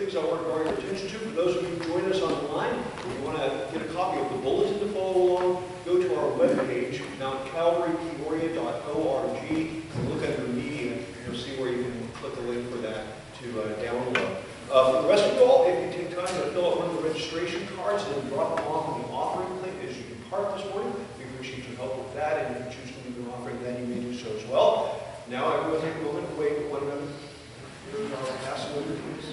things I want to draw your attention to. For those of you who join us online, if you want to get a copy of the bulletin to follow along, go to our webpage, mountcalvarypeoria.org, and look under media, and you'll see where you can click the link for that to download. For the rest of you all, if you take time to fill out one of the registration cards and then drop them off on the offering plate as you depart this morning, we appreciate your help with that, and if you choose to leave an offering, then you may do so as well. Now everyone take a moment to wait for one another. Here's our passing over, please.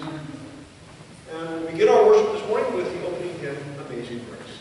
And we begin our worship this morning with the opening hymn, Amazing Grace.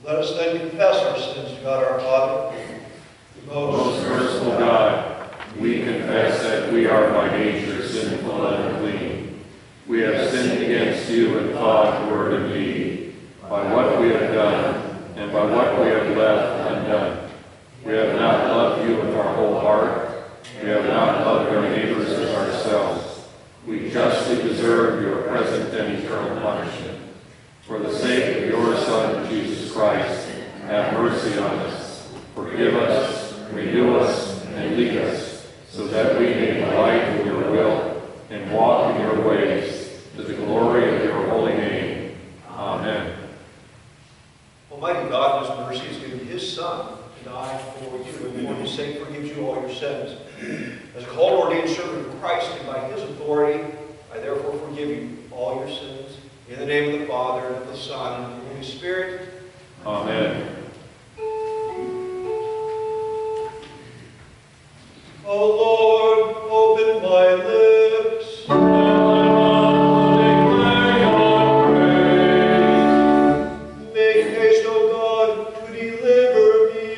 Let us then confess our sins to God our Father. Most merciful God, we confess that we are by nature sinful and unclean. We have sinned against you in thought, word, and deed, by what we have done and by what we have left undone. We have not loved you with our whole heart. We have not loved our neighbors as ourselves. We justly deserve your present and eternal punishment. For the sake of your Son, Jesus Christ, have mercy on us. Forgive us, renew us, and lead us, so that we may delight in your will and walk in your ways, to the glory of your holy name. Amen. Almighty God, in his mercy, has given his Son to die for you, and for his sake forgives you all your sins. As a called ordained servant of Christ, and by his authority, I therefore forgive you all your sins. In the name of the Father, and of the Son, and of the Holy Spirit. Amen. O Lord, open my lips. Make haste, O God, to deliver me.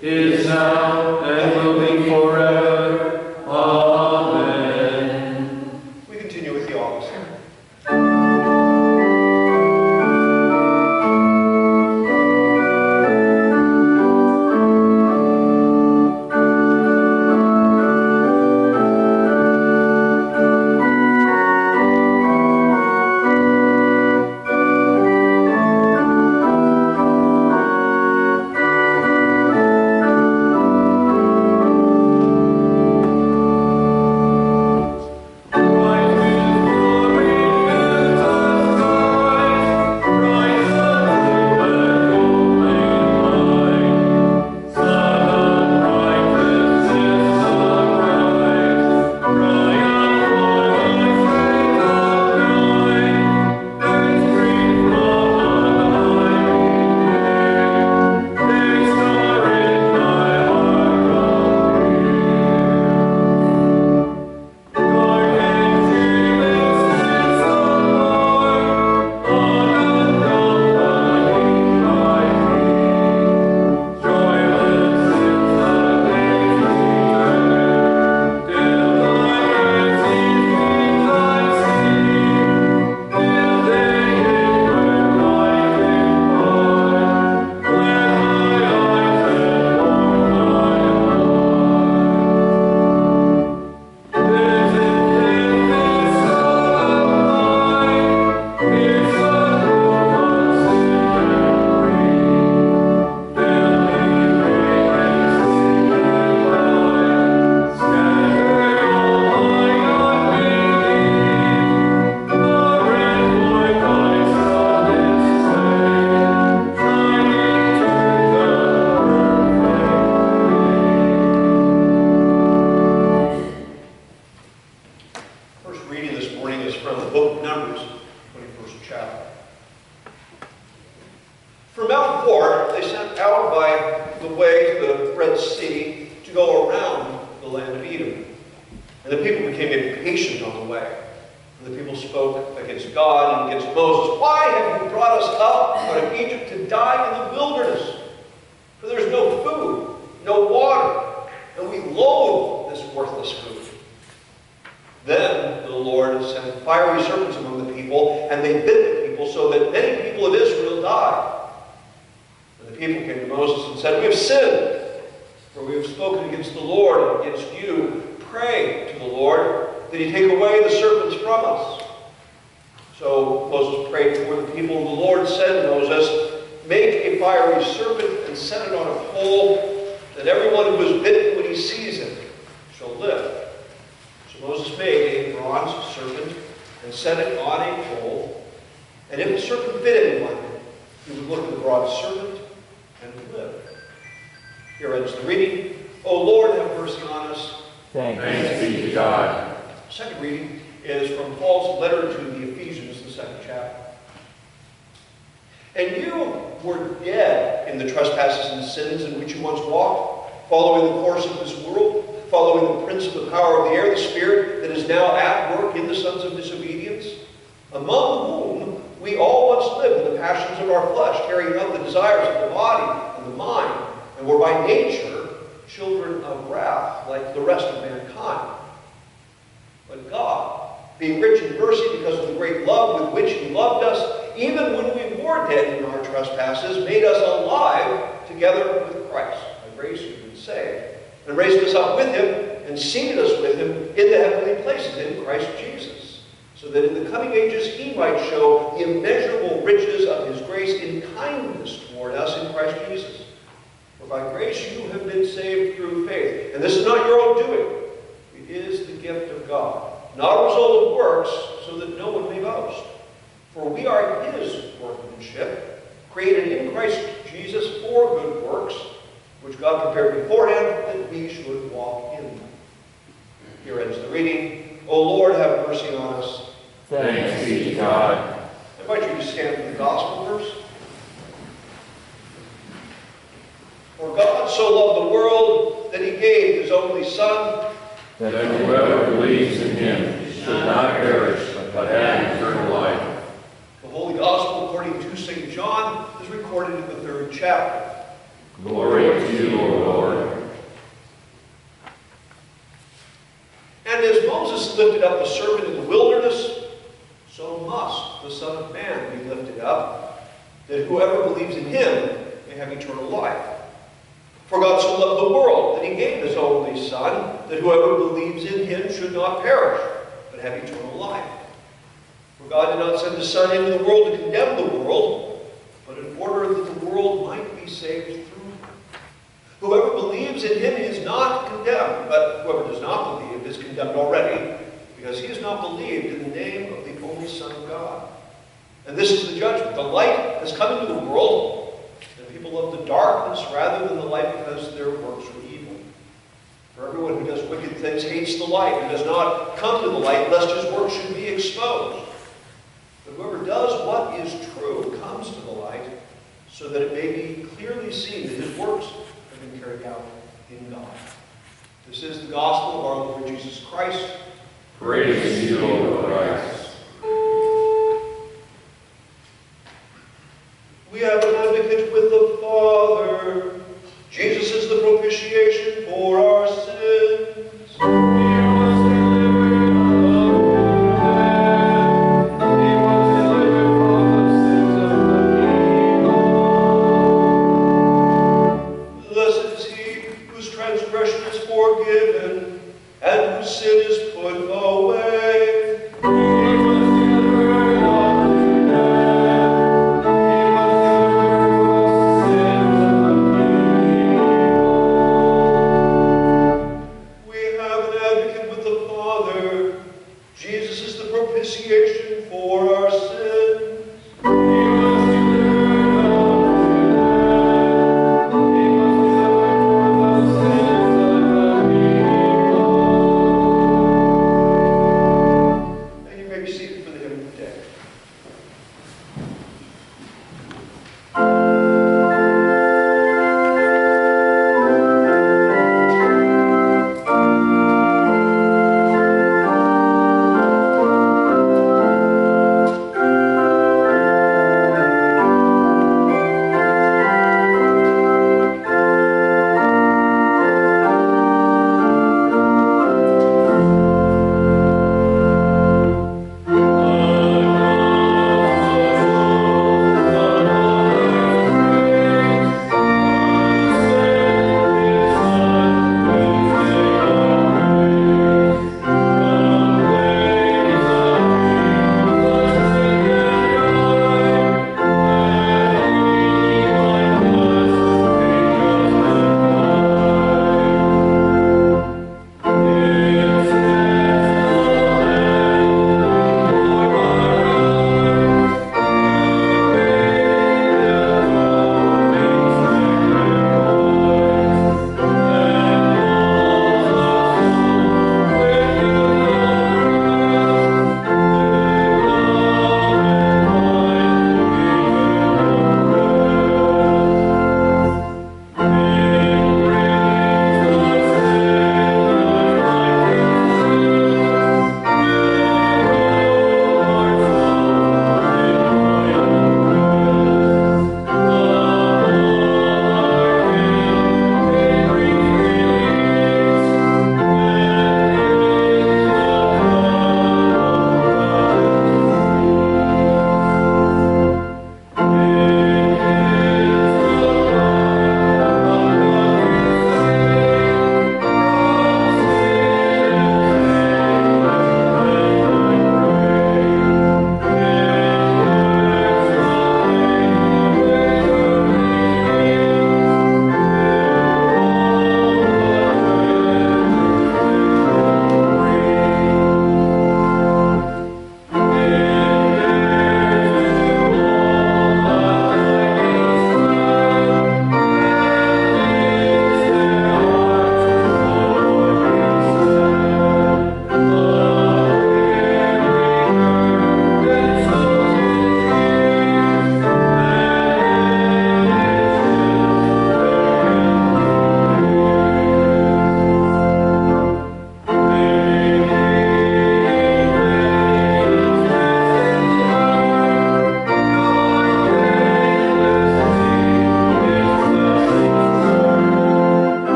Is now and will be forever. And the people became impatient on the way. And the people spoke against God and against Moses. Why have you brought us up out of Egypt to die in the wilderness? For there is no food, no water, and we loathe this worthless food. Then the Lord sent fiery serpents among the people, and they bit the people, so that many people of Israel died. And the people came to Moses and said, "We have sinned, for we have spoken against the Lord and against you. Pray to the Lord that he take away the serpents from us." So Moses prayed before the people, and the Lord said to Moses, "Make a fiery serpent and set it on a pole, that everyone who is bitten when he sees it shall live." So Moses made a bronze serpent and set it on a pole, and if the serpent bit anyone, he would look at the bronze serpent and would live. Here ends the reading. O Lord, have mercy on us. Thanks be to God. The second reading is from Paul's letter to the Ephesians, the second chapter. "And you were dead in the trespasses and sins in which you once walked, following the course of this world, following the prince of the power of the air, the spirit that is now at work in the sons of disobedience, among whom we all once lived in the passions of our flesh, carrying out the desires of the body and the mind, and were by nature children of wrath, like the rest of mankind. But God, being rich in mercy because of the great love with which he loved us, even when we were dead in our trespasses, made us alive together with Christ. By grace you've been saved. And raised us up with him, and seated us with him in the heavenly places in Christ Jesus, so that in the coming ages he might show the immeasurable riches of his grace in kindness toward us in Christ Jesus. For by grace you have been saved through faith. And this is not your own doing. It is the gift of God, not a result of works, so that no one may boast. For we are his workmanship, created in Christ Jesus for good works, which God prepared beforehand that we should walk in them." Here ends the reading. O Lord, have mercy on us. Thanks be to God. I invite you to stand for the gospel verse. "For God so loved the world that he gave his only Son, that whoever believes in him should not perish, but have eternal life." The Holy Gospel according to St. John is recorded in the 3rd chapter. Glory to you, O Lord. "And as Moses lifted up the serpent in the wilderness, so must the Son of Man be lifted up, that whoever believes in him may have eternal life. For God so loved the world that he gave his only Son, that whoever believes in him should not perish, but have eternal life. For God did not send his Son into the world to condemn the world, but in order that the world might be saved through him. Whoever believes in him is not condemned, but whoever does not believe is condemned already, because he has not believed in the name of the only Son of God. And this is the judgment. The light has come into the world, and people love the darkness rather than the light because their works are evil. For everyone who does wicked things hates the light and does not come to the light, lest his works should be exposed. But whoever does what is true comes to the light, so that it may be clearly seen that his works have been carried out in God." This is the gospel of our Lord Jesus Christ. Praise to you, O Christ. We have an advocate with the Father. Jesus is the propitiation for our sins. Blessed is he whose transgression is forgiven and whose sin is put away.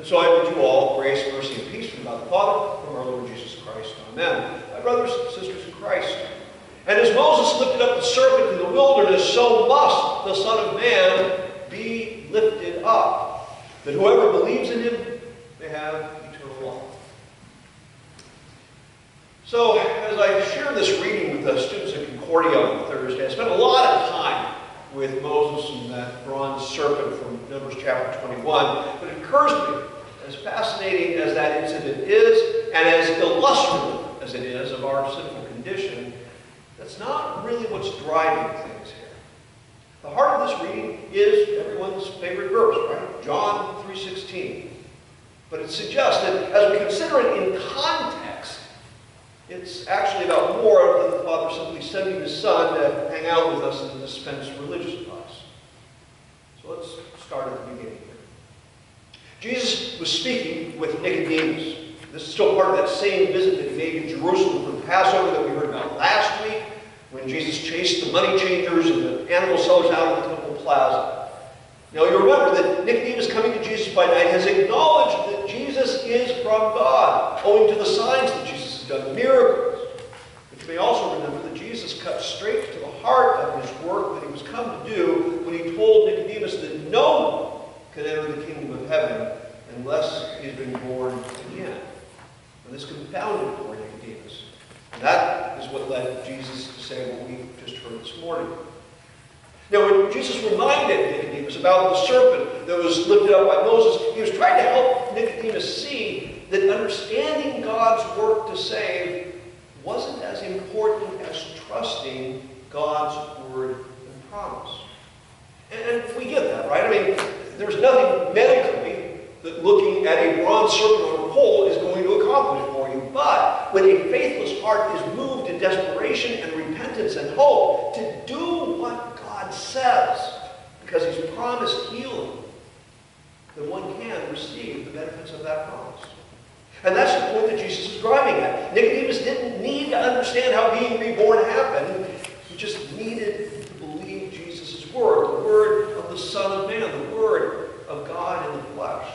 And so I bid you all grace, mercy, and peace from God the Father, from our Lord Jesus Christ. Amen. My brothers and sisters in Christ. And as Moses lifted up the serpent in the wilderness, so must the Son of Man be lifted up, that whoever believes in him may have eternal life. So, as I shared this reading with the students at Concordia on Thursday, I spent a lot of time with Moses and that bronze serpent from Numbers chapter 21. But it occurs to me, as fascinating as that incident is, and as illustrative as it is of our sinful condition, that's not really what's driving things here. The heart of this reading is everyone's favorite verse, right? John 3:16. But it suggests that as we consider it in context, it's actually about more than the Father simply sending His Son to hang out with us and dispense religious advice. So let's start at the beginning here. Jesus was speaking with Nicodemus. This is still part of that same visit that He made to Jerusalem for the Passover that we heard about last week, when Jesus chased the money changers and the animal sellers out of the temple plaza. Now you remember that Nicodemus, coming to Jesus by night, has acknowledged that Jesus is from God, owing to the signs that Jesus has done, miracles. But you may also remember that Jesus cut straight to the heart of His work that He was come to do when He told Nicodemus that no one can enter the kingdom of heaven unless he has been born again. And this confounded poor Nicodemus. And that is what led Jesus to say what we just heard this morning. Now, when Jesus reminded Nicodemus about the serpent that was lifted up by Moses, He was trying to help Nicodemus see that understanding God's work to save wasn't as important as trusting God's word and promise. And we get that, right? I mean, there's nothing medically that looking at a bronze serpent on a pole is going to accomplish for you. But when a faithless heart is moved to desperation and repentance and hope to do what God says, because He's promised healing, then one can receive the benefits of that promise. And that's the point that Jesus is driving at. Nicodemus didn't need to understand how being reborn happened. He just needed to believe Jesus' word, the word of the Son of Man, the word of God in the flesh.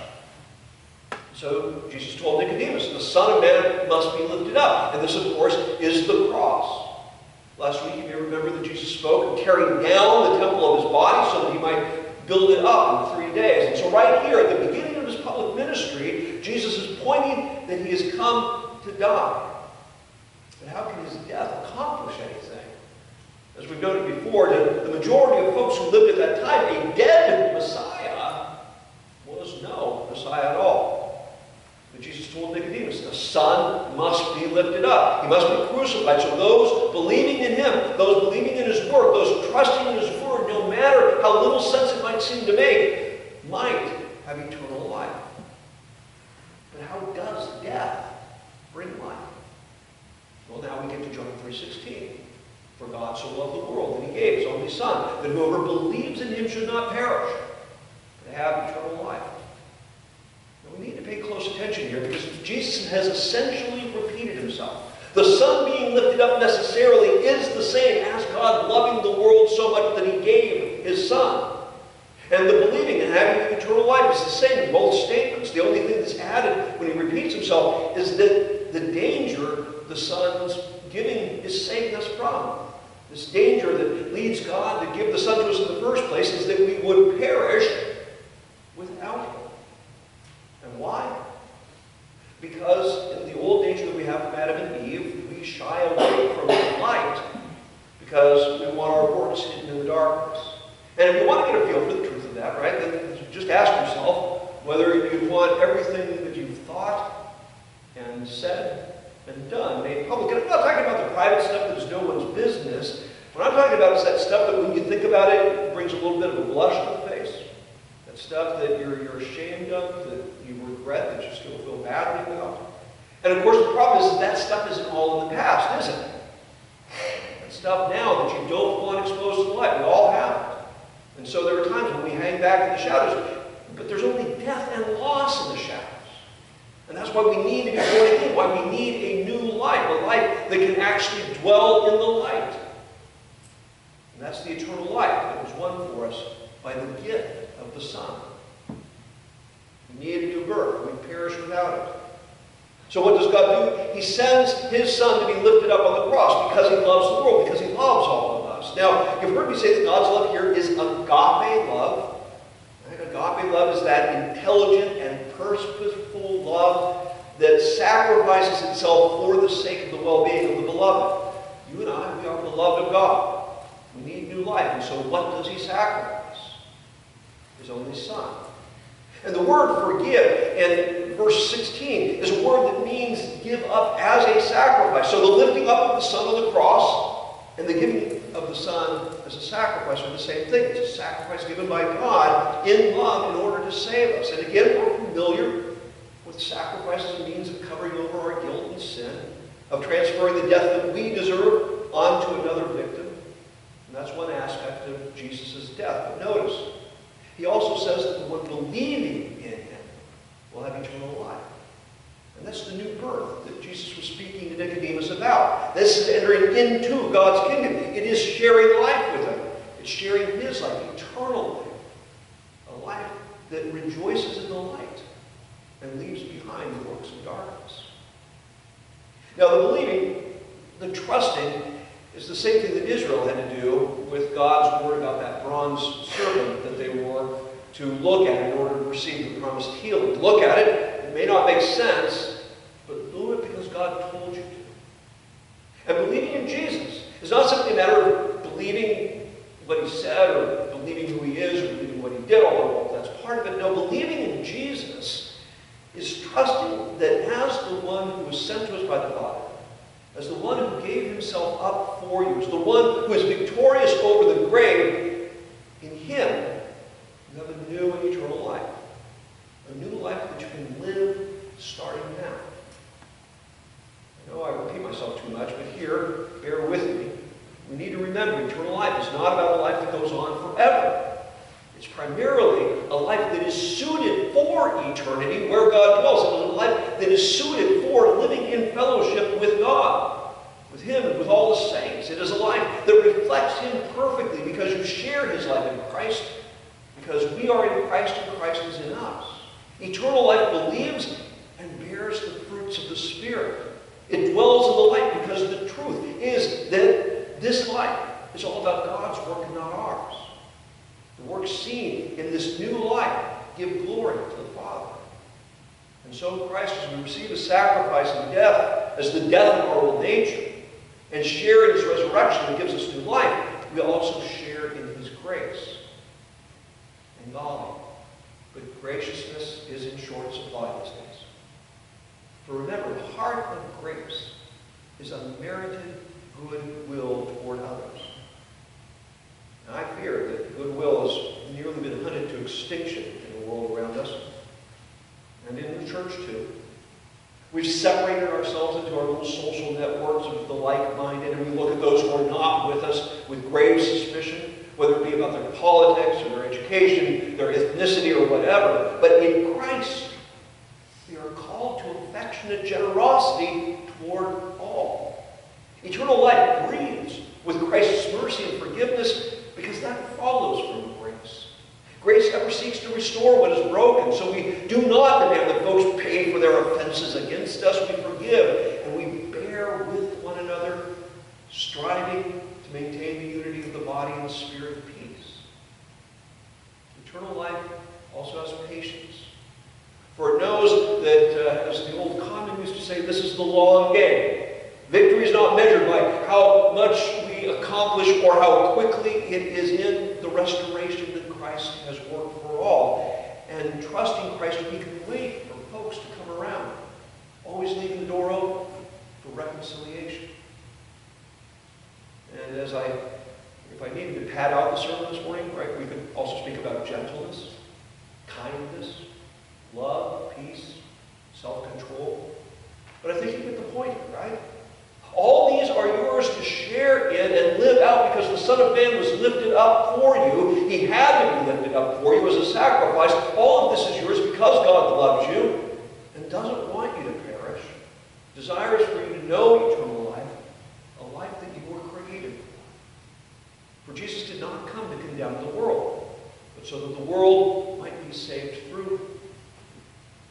So Jesus told Nicodemus, the Son of Man must be lifted up. And this, of course, is the cross. Last week, you may remember that Jesus spoke of tearing down the temple of His body so that He might build it up in 3 days. And so right here, at the beginning of His public ministry, Jesus is pointing that He has come to die. But how can His death accomplish anything? As we've noted before, the majority of folks who lived at that time, a dead Messiah was no Messiah at all. But Jesus told Nicodemus, the Son must be lifted up. He must be crucified. So those believing in Him, those believing in His work, those trusting in His word, no matter how little sense it might seem to make, might have eternal life. But how does death bring life? Well, now we get to John 3:16. For God so loved the world that He gave His only Son, that whoever believes in Him should not perish, but have eternal life. We need to pay close attention here because Jesus has essentially repeated Himself. The Son being lifted up necessarily is the same as God loving the world so much that He gave His Son. And the believing and having eternal life is the same in both statements. The only thing that's added when He repeats Himself is that the danger the Son's giving is saving us from. This danger that leads God to give the Son to us in the first place is that we would perish without Him. And why? Because in the old nature that we have from Adam and Eve, we shy away from the light because we want our works hidden in the darkness. And if you want to get a feel for the truth of that, right, then just ask yourself whether you want everything that you've thought and said and done made public. And I'm not talking about the private stuff that is no one's business. What I'm talking about is that stuff that when you think about it, it brings a little bit of a blush to the face. That stuff that you're ashamed of, that you regret, that you still feel badly about. And of course the problem is that stuff isn't all in the past, is it? That stuff now that you don't want exposed to the light, we all have it. And so there are times when we hang back in the shadows, but there's only death and loss in the shadows. And that's why we need to be born again, why we need a new life, a life that can actually dwell in the light. And that's the eternal life that was won for us by the gift of the Son. We need a new birth. perish without it. So what does God do? He sends his Son to be lifted up on the cross because he loves the world, because he loves all of us. Now, you've heard me say that God's love here is agape love. Right? Agape love is that intelligent and purposeful love that sacrifices itself for the sake of the well-being of the beloved. You and I, we are beloved of God. We need new life. And so what does he sacrifice? His only Son. And the word forgive in verse 16 is a word that means give up as a sacrifice. So the lifting up of the Son on the cross and the giving of the Son as a sacrifice are the same thing. It's a sacrifice given by God in love in order to save us. And again, we're familiar with sacrifice as a means of covering over our guilt and sin, of transferring the death that we deserve onto another victim. And that's one aspect of Jesus' death. But notice, he also says that the one believing in him will have eternal life. And that's the new birth that Jesus was speaking to Nicodemus about. This is entering into God's kingdom. It is sharing life with him. It's sharing his life, eternal life. A life that rejoices in the light and leaves behind the works of darkness. Now the believing, the trusting, is the same thing that Israel had to do with God's word about that bronze serpent that they were to look at in order to receive the promised healing. Look at it. It may not make sense, but do it because God told you to. And believing in Jesus is not simply a matter of believing what he said or believing who he is or believing what he did, although that's part of it. No, believing in Jesus is trusting that as the one who was sent to us by the Father, as the one who gave himself up for you, as the one who is victorious over the grave, in him you have a new and eternal life. A new life that you can live starting now. I know I repeat myself too much, but here, bear with me. We need to remember eternal life is not about a life that goes on forever. It's primarily a life that is suited for eternity, where God dwells. It is a life that is suited for living in fellowship with God, with him and with all the saints. It is a life that reflects him perfectly because you share his life in Christ, because we are in Christ and Christ is in us. Eternal life believes and bears the fruits of the Spirit. It dwells in the light because the truth is that this life is all about God's work and not ours. The work seen in this new life give glory to the Father. And so Christ, as we receive his sacrifice and death as the death of our old nature, and share in his resurrection that gives us new life, we also share in his grace. And golly, but graciousness is in short supply these days. For remember, the heart of grace is unmerited goodwill toward others. And I fear that goodwill has nearly been hunted to extinction in the world around us, and in the church too. We've separated ourselves into our little social networks of the like-minded, and we look at those who are not with us with grave suspicion, whether it be about their politics or their education, their ethnicity, or whatever. But in Christ, we are called to affectionate generosity toward all. Eternal life breathes with Christ's mercy and forgiveness because that follows from grace. Grace ever seeks to restore what is broken, so we do not demand that folks pay for their offenses against us. We forgive, and we bear with one another, striving to maintain the unity of the body and the spirit of peace. Eternal life also has patience, for it knows that, as the old conman used to say, this is the long game. Victory is not measured by how much we accomplish or how quickly it is in the restoration that Christ has worked for all. And trusting Christ, we can wait for folks to come around, always leaving the door open for reconciliation. And if I needed to pad out the sermon this morning, right, we could also speak about gentleness, kindness, love, peace, self-control. But I think you get the point, right? All these are yours to share in and live out because the Son of Man was lifted up for you. He had to be lifted up for you as a sacrifice. All of this is yours because God loves you and doesn't want you to perish. Desires for you to know eternal life, a life that you were created for. For Jesus did not come to condemn the world, but so that the world might be saved through him.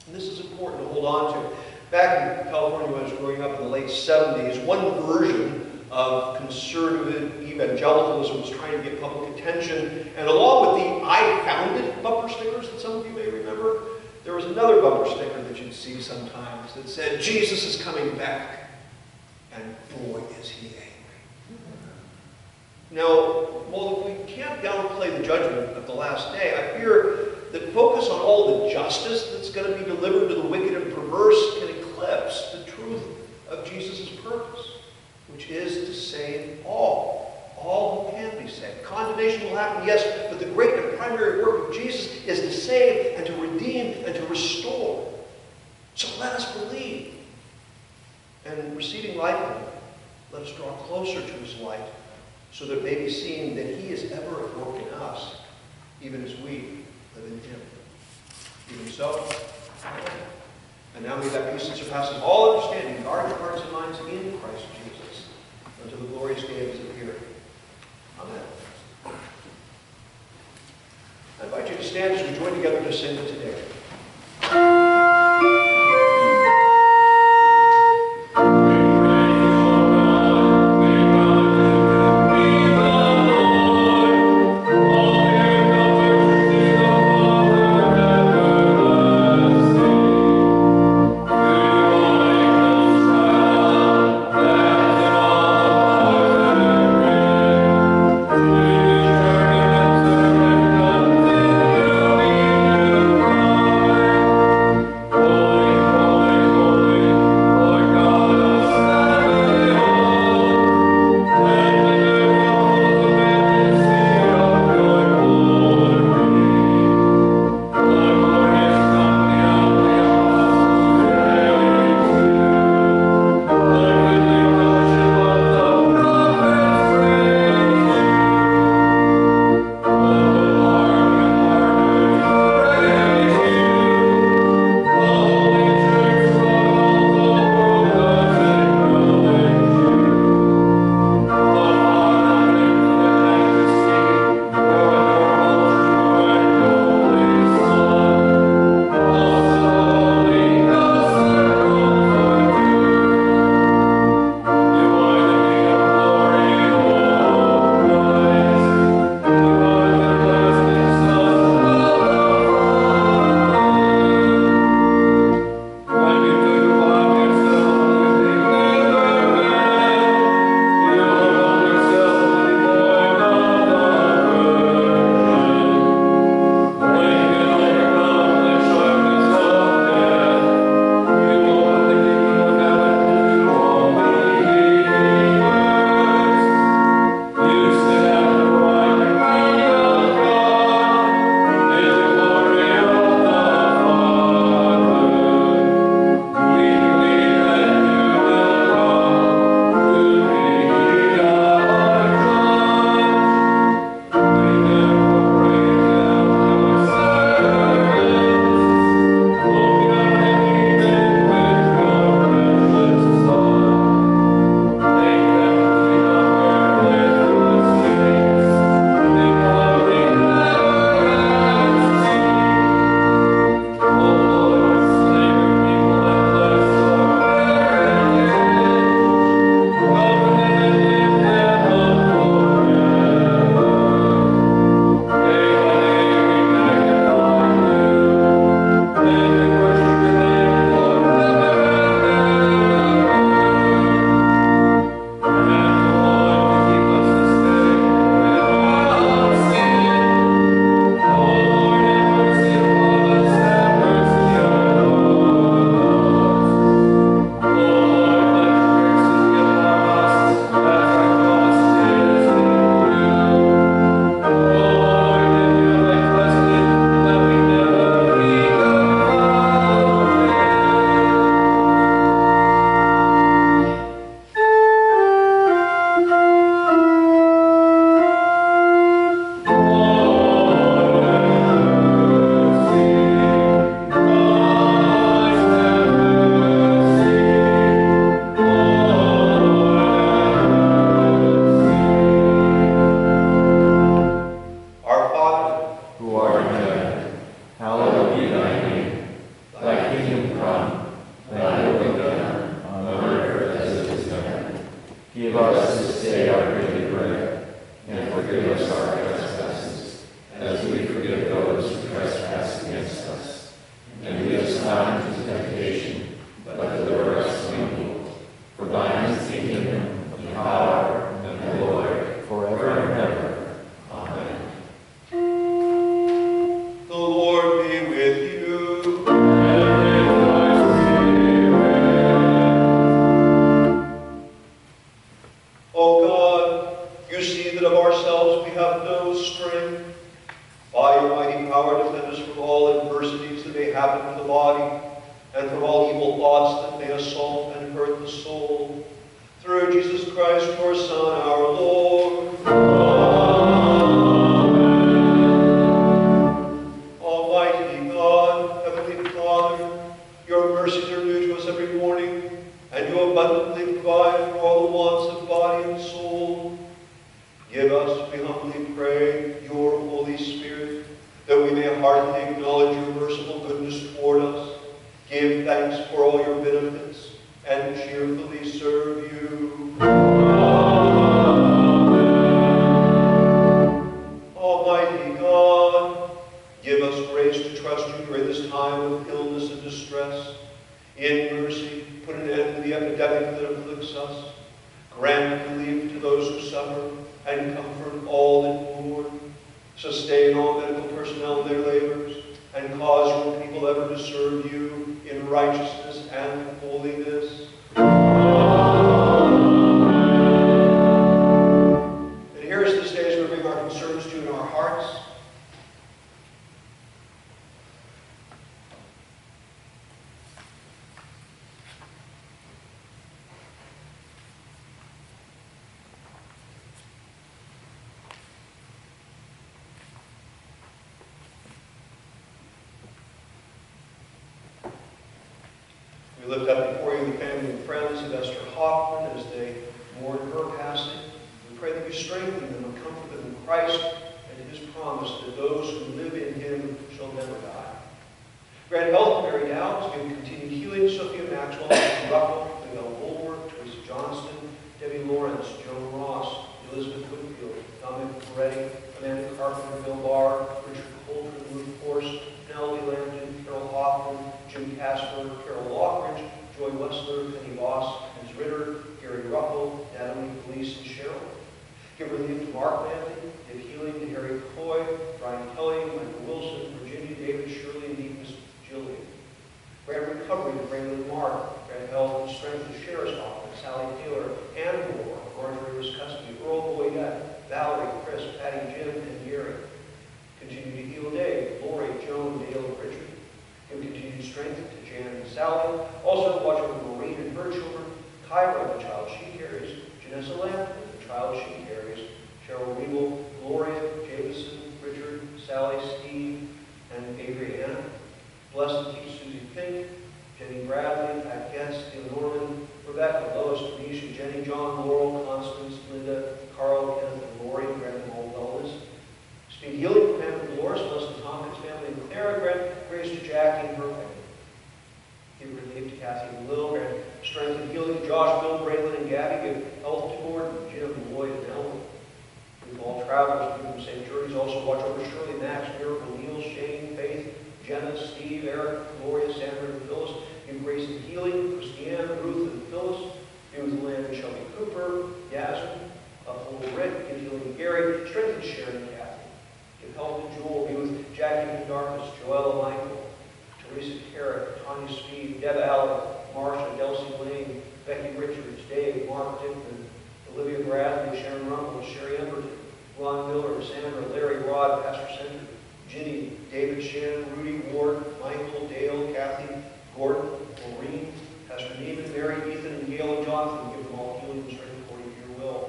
And this is important to hold on to. Back in California when I was growing up in the late 70s, one version of conservative evangelicalism was trying to get public attention. And along with the "I found it" bumper stickers that some of you may remember, there was another bumper sticker that you'd see sometimes that said, "Jesus is coming back, and boy is he angry." Now, while we can't downplay the judgment of the last day, I fear that focus on all the justice that's going to be delivered to the wicked and perverse can eclipse the truth of Jesus' purpose, which is to save all who can be saved. Condemnation will happen, yes, but the great and primary work of Jesus is to save and to redeem and to restore. So let us believe. And receiving life in him, let us draw closer to his light, so that it may be seen that he is ever at work in us, even as we live in him. Even so, amen. And now may that peace that surpasses all understanding guard your hearts and minds in Christ Jesus, until the glorious day of his appearing. Amen. I invite you to stand as we join together to sing today. as we forgive those who trespass against us. And lead us not into temptation, but deliver us from evil. For thine is the kingdom, the power, and the glory, forever and ever. Amen. The Lord be with you. O God, you see that of ourselves we have no strength. By your mighty power, defend us from all adversities that may happen to the body, and from all evil thoughts that may assault and hurt the soul. Through Jesus Christ, your Son, our Lord. Amen. Almighty God, Heavenly Father, your mercies are new to us every morning, and you abundantly provide for all the wants of body and soul. Give us, we humbly pray, your Holy Spirit, that we may heartily acknowledge your merciful goodness toward us, give thanks for all your benefits, and cheerfully serve you. Amen. Almighty God, give us grace to trust you during this time of illness and distress. In mercy, put an end to the epidemic that afflicts us. Grant relief to those who suffer, and comfort all that mourn. Sustain all medical personnel in their labors, and cause your people ever to serve you in righteousness and holiness. And here's this day as we bring our concerns to you in our hearts. We lift up before you the family and friends of Esther Hoffman as they mourn her passing. We pray that you strengthen them and comfort them in Christ and his promise that those who live in him shall never die. Grant health to Mary Dowds, give continued healing to Sophia Maxwell, Russell, Miguel Woolworth, Teresa Johnston, Debbie Lawrence, Joan Ross, Elizabeth Whitfield, Dominic Ferretti, Amanda Carpenter, Bill Barr, Richard Coulter, Ruth Forst, Penelope Landon, Carol Hoffman, Jim Casper, Carol Lockridge, Joy Wessler, Penny Voss, Ms. Ritter, Gary Ruffle, Natalie, Felice, and Cheryl. Give relief to Mark Lantley, give healing to Harry Coy, Brian Kelly, Michael Wilson, Virginia David, Shirley, and Deepness Jillian. Grant recovery to Braylon Mark, grant health and strength to Sheriff's Office, Sally Taylor, Ann Moore, Marjorie Wiskowski, Earl Boydette, Valerie, Chris, Patty, Jim, and Gary. Continue to heal Dave, Lori, Joan, Dale, and Richard. Give continued strength to Jan and Sally. Also watch over Maureen and her children, Kyra, the child she carries, Janessa Lampton, the child she carries, Cheryl Weevil, Gloria, Jameson, Richard, Sally, Steve, and Adriana. Bless and teach Susie Pink, Jenny Bradley, Pat Getz, Stephen Norman, Rebecca, Lois, Tanisha, Jenny, John, Laurel, Constance, Linda, Carl, Kenneth, and Lori. Grant them all wellness. Speed healing for Pam and Dolores, bless the Tompkins family, and Clara. Grant grace to Jackie and her family. Give relief to Kathy and Will. Grant strength and healing to Josh, Bill, Braylon, and Gabby. Give health to Gordon, Jim, Lloyd, and Ellen. Give all travelers, give them safe journeys. Also watch over Shirley, Max, Miracle, Neil, Shane, Faith, Jenna, Steve, Eric, Gloria, Sandra, and Phyllis. Give grace and healing to Christiane, Ruth, and Phyllis. Be with Lynn and Shelby Cooper, Yasmin, uphold Rick. Give healing to Gary. Strengthen Sharon and Kathy. Give help to Jewel. Be with Jackie McDarkus, Joella Michael, Teresa Carrick, Tanya Speed, Deb Allen, Marsha, Delcy Lane, Becky Richards, Dave, Mark Dickman, Olivia Bradley, Sharon Rumpel, Sherry Emberton, Ron Miller, Sandra, Larry, Rod, Pastor Center, Ginny, David Shannon, Rudy Ward, Michael, Dale, Kathy, Gordon, Maureen, Pastor Neiman, Mary, Ethan, and Gail, and Jonathan. Give them all healing and strength according to your will.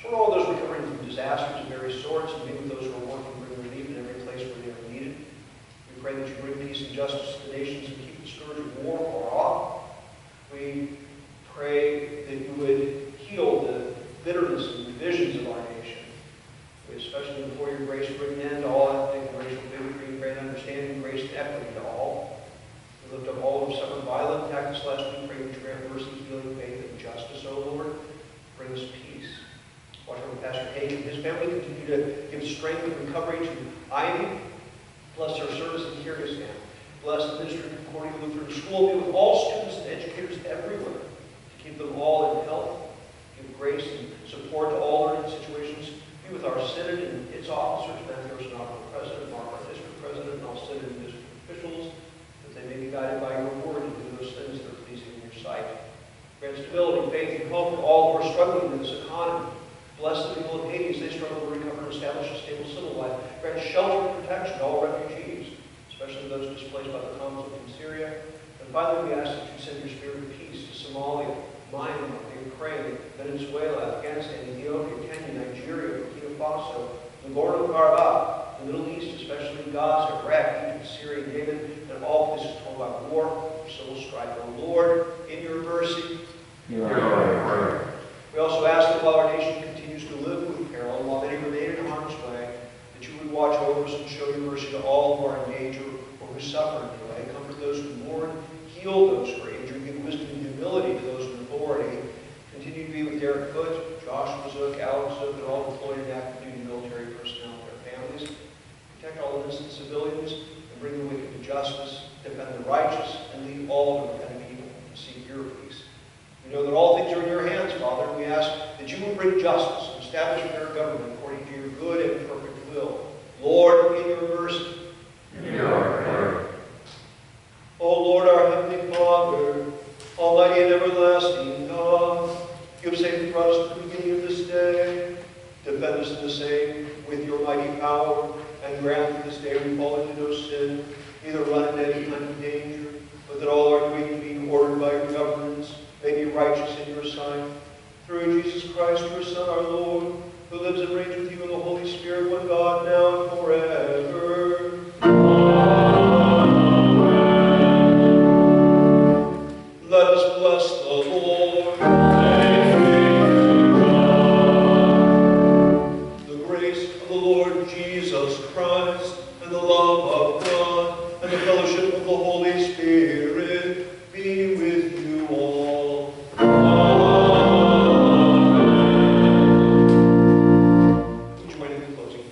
For all those recovering from disasters of various sorts, and be with those who are working to bring relief in every place where they are needed. We pray that you bring peace and justice to the nations and keep the scourge of war far off. We pray that you would heal the bitterness and divisions of our nation. We especially before your grace bring an end to all ethnic and racial bigotry, grant understanding, grace, and equity to all. We lift up all who have suffered violent attack this last week, pray that you grant mercy, healing, faith, and justice, O Lord. Bring us peace. Watch over Pastor Hayden and his family. Continue to give strength and recovery to Ivy, bless our service in Kyrgyzstan. Bless the ministry of Concordia Lutheran School. Be with all students and educators everywhere. To keep them all in health. Give grace and support to all learning situations. Be with our synod and its officers, Matthew Osinopoulos, President, Mark, our district president, and all synod and district officials, that they may be guided by your word and do those things that are pleasing in your sight. Grant stability, faith, and hope for all who are struggling in this economy. Bless the people of Haiti as they struggle to recover and establish a stable civil life. Grant shelter and protection to all refugees, especially those displaced by the conflict in Syria. And finally, we ask that you send your spirit of peace to Somalia, Myanmar, Ukraine, Venezuela, Afghanistan, Ethiopia, Kenya, Nigeria, Burkina Faso, Nagorno-Karabakh, the Middle East, especially Gaza, Iraq, Egypt, Syria, Yemen, and all places torn by war or civil strife. O Lord, in your mercy, hear our prayer. we also ask that while our nation continues to live with peril, and while many remain in harm's way, that you would watch over us and show your mercy to all who are in danger or who suffer in delay. Comfort those who mourn, heal those who are injured, give wisdom and humility to those in authority. Continue to be with Derek Foote, Joshua Zook, Alex Zook, and all deployed and active duty military personnel and their families. Protect all innocent civilians and bring the wicked to justice. Defend the righteous and lead all to repent of evil and seek your peace. We know that all things are in your hands, Father, and we ask that you would bring justice and establish fair government according to your good and perfect will. Lord, in your mercy, Hear our prayer. O Lord, our heavenly Father, almighty and everlasting God, you have saved for us at the beginning of this day. Defend us in the same with your mighty power, and grant that this day we fall into no sin, neither run into any kind of danger, but that all our doing being ordered by your governance may be righteous in your sight. Through Jesus Christ, your Son, our Lord, who lives and reigns with you in the Holy Spirit, one God, now and forever. Let us bless the Lord. The grace of the Lord Jesus Christ, and the love of God, and the fellowship of the Holy Spirit be with you all. Would you mind in closing?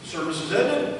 The service is ended.